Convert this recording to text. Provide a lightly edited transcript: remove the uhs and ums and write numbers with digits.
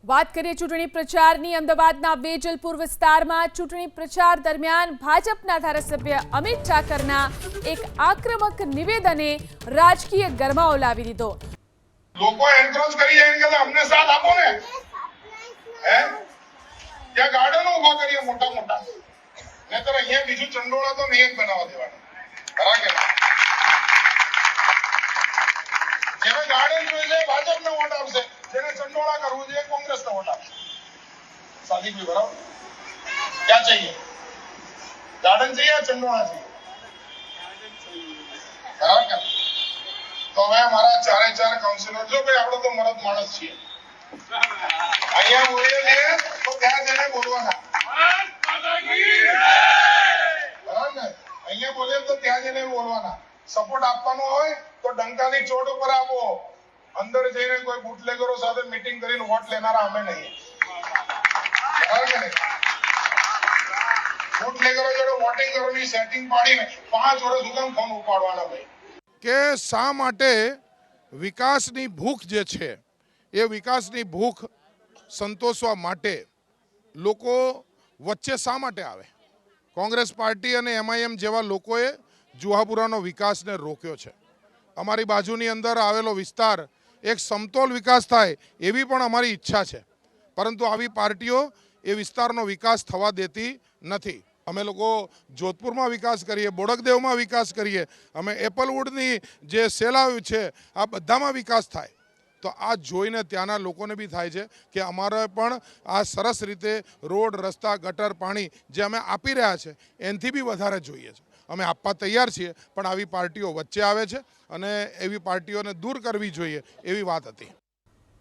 વાત કરીએ ચૂંટણી પ્રચારની અમદાવાદના વેજલપુર વિસ્તારમાં ચૂંટણી પ્રચાર દરમિયાન ભાજપના ધારાસભ્ય અમિત ઠાકરના એક આક્રમક નિવેદને રાજકીય ગરમાવો લાવી દીધો। લોકો એન્ક્રોચ કરી જાય કે અમને સાથ આપો ને, હે ત્યાં ગાર્ડનો ઉભા કરીએ મોટા મોટા, નહીતર અહીંયા બીજું ચંડોળા તો નહીં બનાવવા દેવાના, ખરા કે ના? જેને ગાર્ડન જોઈ લે ભાજપને વોટ આપશે, જેને ચંડોળા કરવું છે કોંગ્રેસને વોટ આપશે। સાદી ભાઈ બરાબર? ક્યાં चाहिए? ગાર્ડન चाहिए या ચંડોળા चाहिए? ખરા કે? તો હવે મારા ચારે ચાર કાઉન્સિલર, જો ભાઈ આપણે તો મરદ માણસ છીએ, અહીંયા બોલીએ છીએ તો ત્યાં જઈને બોલવાના, બરાબર ને? અહીંયા બોલીએ તો ત્યાં જઈને બોલવાના। સપોર્ટ આપવાનો હોય તો ડંકાની ચોટ ઉપર આપો, અંદર જઈને કોઈ બુટલેગરો સાથે મીટિંગ કરીને વોટ લેનારા અમે નહીં, બરાબર કે નહીં? બુટલેગરો જોડે વોટિંગ કરવાની સેટિંગ પાડીને 5 વર્ષ સુધી ફોન ઉપાડવાના ભાઈ। કે શા માટે વિકાસની ભૂખ જે છે એ વિકાસની ભૂખ સંતોષવા માટે લોકો વચ્ચે શા માટે આવે? કોંગ્રેસ પાર્ટી અને એમઆઈએમ જેવા લોકોએ જુહાપુરાનો વિકાસને રોક્યો છે। અમારી બાજુની અંદર આવેલો વિસ્તાર એક સમતોલ વિકાસ થાય એવી પણ અમારી ઈચ્છા છે, પરંતુ આવી પાર્ટીઓ એ વિસ્તારનો વિકાસ થવા દેતી નથી। અમે લોકો જોધપુરમાં વિકાસ કરીએ, બોડકદેવમાં વિકાસ કરીએ, અમે એપલવુડની જે સેલાવ છે આ બધામાં વિકાસ થાય, તો આ જોઈને ત્યાંના લોકોને બી થાય છે કે અમારે પણ આ સરસ રીતે રોડ, રસ્તા, ગટર, પાણી જે અમે આપી રહ્યા છે એનાથી બી વધારે જોઈએ છે। અમે આપવા તૈયાર છીએ, પણ આવી પાર્ટીઓ વચ્ચે આવે છે અને એવી પાર્ટીઓને દૂર કરવી જોઈએ એવી વાત હતી।